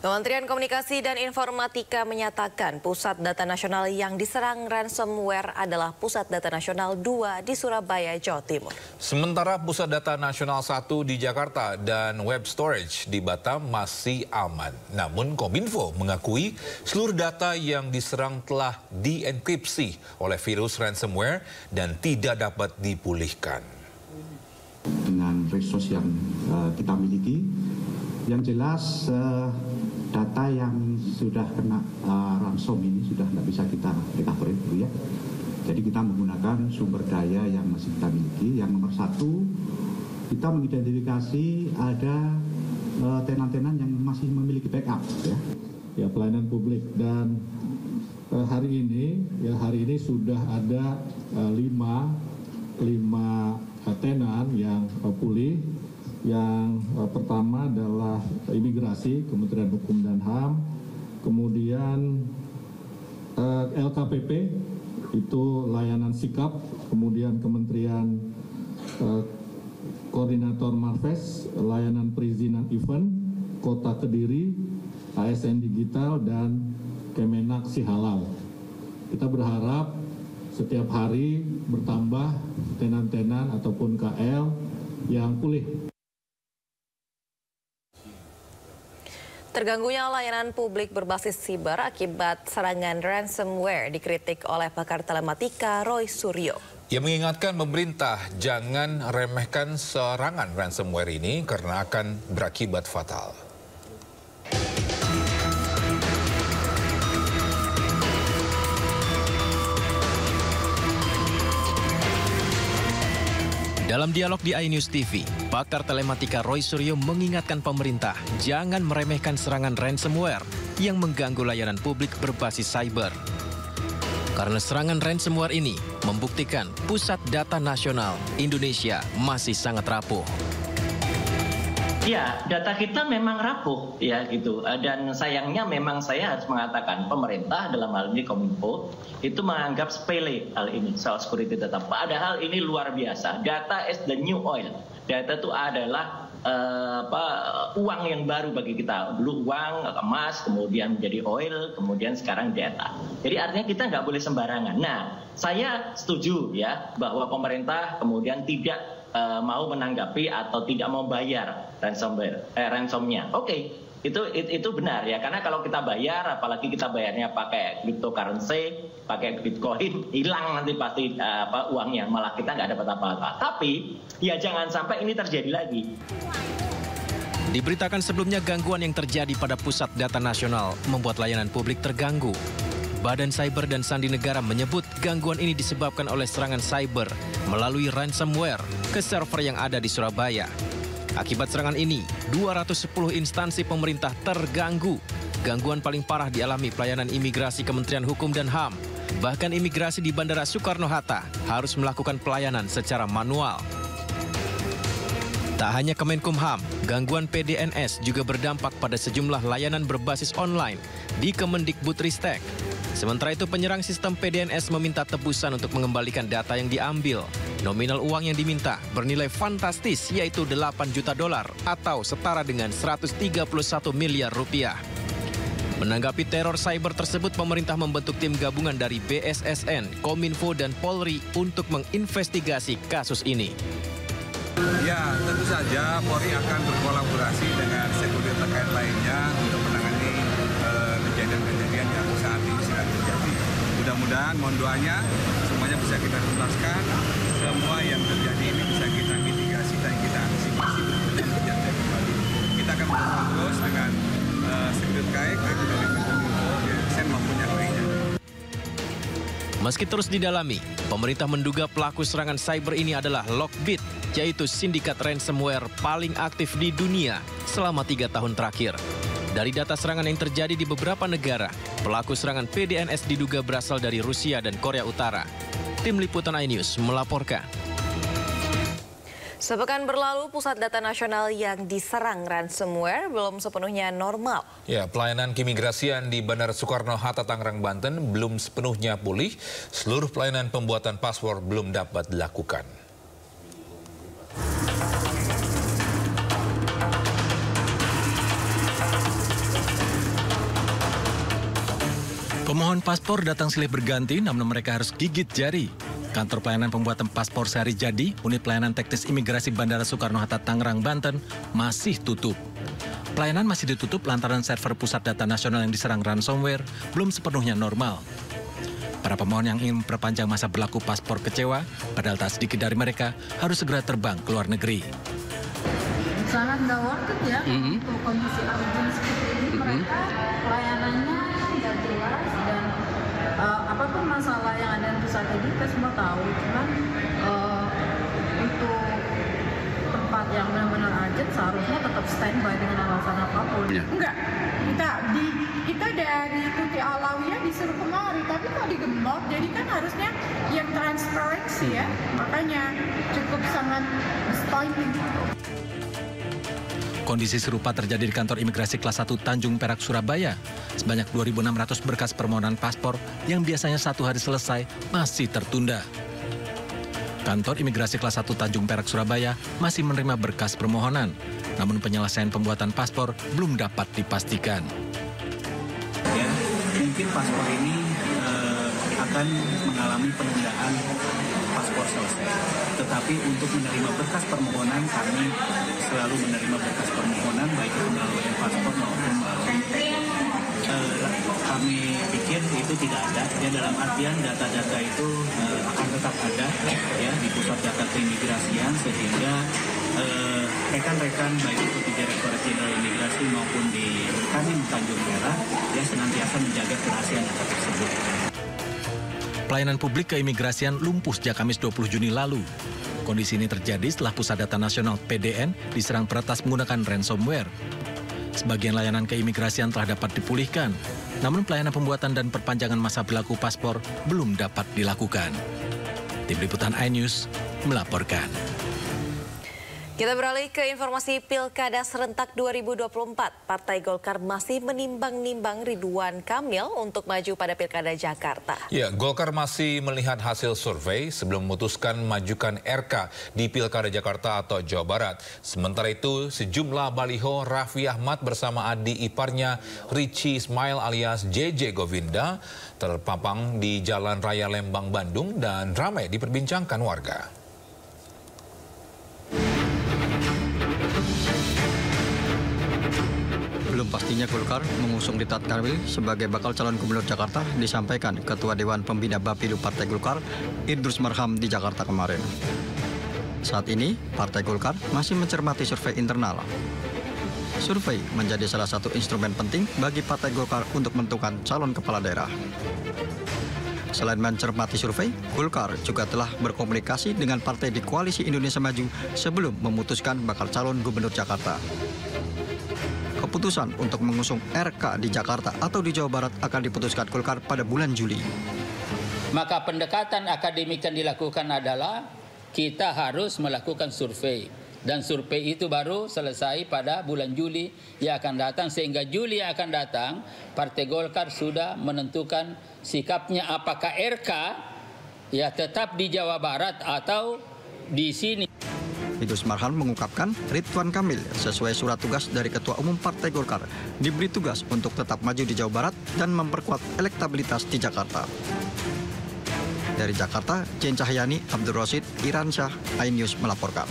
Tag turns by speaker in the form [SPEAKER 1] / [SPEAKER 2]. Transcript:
[SPEAKER 1] Kementerian Komunikasi dan Informatika menyatakan Pusat Data Nasional yang diserang ransomware adalah Pusat Data Nasional 2 di Surabaya, Jawa Timur.
[SPEAKER 2] Sementara Pusat Data Nasional 1 di Jakarta dan Web Storage di Batam masih aman. Namun Kominfo mengakui seluruh data yang diserang telah dienkripsi oleh virus ransomware dan tidak dapat dipulihkan.
[SPEAKER 3] Dengan resource yang kita miliki, yang jelas data yang sudah kena ransom ini sudah tidak bisa kita recovery, ya. Jadi kita menggunakan sumber daya yang masih kita miliki. Yang nomor satu, kita mengidentifikasi ada tenan-tenan yang masih memiliki backup, ya pelayanan publik. Dan hari ini sudah ada lima tenan yang pulih. Yang pertama adalah imigrasi, Kementerian Hukum dan HAM, kemudian LKPP, itu layanan sikap, kemudian Kementerian Koordinator Marves, layanan perizinan event, Kota Kediri, ASN Digital, dan Kemenak Sihalal. Kita berharap setiap hari bertambah tenan-tenan ataupun KL yang pulih.
[SPEAKER 1] Terganggunya layanan publik berbasis siber akibat serangan ransomware dikritik oleh pakar telematika Roy Suryo.
[SPEAKER 2] Ia mengingatkan pemerintah jangan remehkan serangan ransomware ini karena akan berakibat fatal.
[SPEAKER 4] Dalam dialog di iNews TV, pakar telematika Roy Suryo mengingatkan pemerintah jangan meremehkan serangan ransomware yang mengganggu layanan publik berbasis cyber. Karena serangan ransomware ini membuktikan Pusat Data Nasional Indonesia masih sangat rapuh.
[SPEAKER 5] Ya, data kita memang rapuh, ya gitu. Dan sayangnya memang saya harus mengatakan pemerintah dalam hal ini Kominfo itu menganggap sepele hal ini soal security data. Padahal ini luar biasa. Data is the new oil. Data itu adalah uang yang baru bagi kita. Dulu uang, emas, kemudian menjadi oil, kemudian sekarang data. Jadi artinya kita nggak boleh sembarangan. Nah, saya setuju ya bahwa pemerintah kemudian tidak mau menanggapi atau tidak mau bayar ransomnya. Oke, itu benar ya, karena kalau kita bayar, apalagi kita bayarnya pakai cryptocurrency, pakai bitcoin, hilang nanti pasti uangnya, malah kita nggak dapat apa-apa. Tapi ya jangan sampai ini terjadi lagi.
[SPEAKER 4] Diberitakan sebelumnya gangguan yang terjadi pada Pusat Data Nasional membuat layanan publik terganggu. Badan Cyber dan Sandi Negara menyebut gangguan ini disebabkan oleh serangan cyber melalui ransomware ke server yang ada di Surabaya. Akibat serangan ini, 210 instansi pemerintah terganggu. Gangguan paling parah dialami pelayanan imigrasi Kementerian Hukum dan HAM. Bahkan imigrasi di Bandara Soekarno-Hatta harus melakukan pelayanan secara manual. Tak hanya Kemenkumham, gangguan PDNS juga berdampak pada sejumlah layanan berbasis online di Kemendikbudristek. Sementara itu penyerang sistem PDNS meminta tebusan untuk mengembalikan data yang diambil. Nominal uang yang diminta bernilai fantastis yaitu 8 juta dolar atau setara dengan 131 miliar rupiah. Menanggapi teror cyber tersebut, pemerintah membentuk tim gabungan dari BSSN, Kominfo, dan Polri untuk menginvestigasi kasus ini.
[SPEAKER 6] Ya, tentu saja Polri akan berkolaborasi dengan stakeholder terkait lainnya untuk menangani kejadian-kejadian yang saat ini sedang terjadi. Mudah-mudahan, mohon doanya, semuanya bisa kita tuntaskan. Semua yang terjadi ini bisa kita mitigasi dan kita antisipasi dan terjadi kembali. Kita akan berfokus dengan stakeholder terkait, baik dari Kominfo, BSSN maupun yang lainnya.
[SPEAKER 4] Meski terus didalami, pemerintah menduga pelaku serangan cyber ini adalah Lockbit, yaitu sindikat ransomware paling aktif di dunia selama 3 tahun terakhir. Dari data serangan yang terjadi di beberapa negara, pelaku serangan PDNS diduga berasal dari Rusia dan Korea Utara. Tim Liputan iNews melaporkan.
[SPEAKER 1] Sepekan berlalu, Pusat Data Nasional yang diserang ransomware belum sepenuhnya normal.
[SPEAKER 2] Ya, pelayanan keimigrasian di Bandara Soekarno-Hatta, Tangerang, Banten belum sepenuhnya pulih. Seluruh pelayanan pembuatan paspor belum dapat dilakukan.
[SPEAKER 7] Pemohon paspor datang silih berganti, namun mereka harus gigit jari. Kantor pelayanan pembuatan paspor sehari jadi, unit pelayanan teknis imigrasi Bandara Soekarno-Hatta, Tangerang, Banten, masih tutup. Pelayanan masih ditutup lantaran server pusat data nasional yang diserang ransomware belum sepenuhnya normal. Para pemohon yang ingin memperpanjang masa berlaku paspor kecewa, padahal tak sedikit dari mereka harus segera terbang ke luar negeri.
[SPEAKER 8] Sangat nggak worth it ya, untuk kondisi urgent seperti ini, mereka pelayanannya nggak jelas dan apapun masalah yang ada di pusat ini kita semua tahu, cuman untuk tempat yang benar-benar urgent seharusnya tetap standby dengan alasan apapun.
[SPEAKER 9] Enggak, kita dari Tuti Alawiyah disuruh kemari, tapi kok digembok, jadi kan harusnya yang transparansi ya, makanya cukup sangat disappointing.
[SPEAKER 7] Kondisi serupa terjadi di kantor imigrasi kelas 1 Tanjung Perak, Surabaya. Sebanyak 2.600 berkas permohonan paspor yang biasanya 1 hari selesai masih tertunda. Kantor imigrasi kelas 1 Tanjung Perak, Surabaya masih menerima berkas permohonan, namun penyelesaian pembuatan paspor belum dapat dipastikan.
[SPEAKER 10] Ya, mungkin paspor ini akan mengalami penundaan paspor selesai. Tetapi untuk menerima berkas permohonan, kami selalu menerima berkas permohonan baik melalui paspor maupun melalui kami pikir itu tidak ada. Ya, dalam artian data-data itu akan tetap ada ya di pusat data keimigrasian, sehingga rekan-rekan baik itu di Direktorat Jenderal Imigrasi maupun di Kanwil Tanjung Perak ya senantiasa menjaga kerahasiaan data tersebut.
[SPEAKER 7] Pelayanan publik keimigrasian lumpuh sejak Kamis 20 Juni lalu. Kondisi ini terjadi setelah Pusat Data Nasional PDN diserang peretas menggunakan ransomware. Sebagian layanan keimigrasian telah dapat dipulihkan, namun pelayanan pembuatan dan perpanjangan masa berlaku paspor belum dapat dilakukan. Tim Liputan iNews melaporkan.
[SPEAKER 1] Kita beralih ke informasi Pilkada Serentak 2024. Partai Golkar masih menimbang-nimbang Ridwan Kamil untuk maju pada Pilkada Jakarta.
[SPEAKER 2] Ya, Golkar masih melihat hasil survei sebelum memutuskan majukan RK di Pilkada Jakarta atau Jawa Barat. Sementara itu, sejumlah baliho Raffi Ahmad bersama adik iparnya Richie Ismail alias JJ Govinda terpampang di Jalan Raya Lembang, Bandung dan ramai diperbincangkan warga.
[SPEAKER 11] Belum pastinya Golkar mengusung Ridwan Kamil sebagai bakal calon gubernur Jakarta disampaikan Ketua Dewan Pembina Bapilu Partai Golkar, Idrus Marham di Jakarta kemarin. Saat ini, Partai Golkar masih mencermati survei internal. Survei menjadi salah satu instrumen penting bagi Partai Golkar untuk menentukan calon kepala daerah. Selain mencermati survei, Golkar juga telah berkomunikasi dengan partai di Koalisi Indonesia Maju sebelum memutuskan bakal calon gubernur Jakarta. Keputusan untuk mengusung RK di Jakarta atau di Jawa Barat akan diputuskan Golkar pada bulan Juli.
[SPEAKER 12] Maka pendekatan akademik yang dilakukan adalah kita harus melakukan survei. Dan survei itu baru selesai pada bulan Juli yang akan datang. Sehingga Juli yang akan datang, Partai Golkar sudah menentukan sikapnya apakah RK ya tetap di Jawa Barat atau di sini.
[SPEAKER 11] Idrus Marham mengungkapkan Ridwan Kamil sesuai surat tugas dari Ketua Umum Partai Golkar diberi tugas untuk tetap maju di Jawa Barat dan memperkuat elektabilitas di Jakarta. Dari Jakarta, Jen Cahyani, Abdul Rosid, Iran Syah, iNews melaporkan.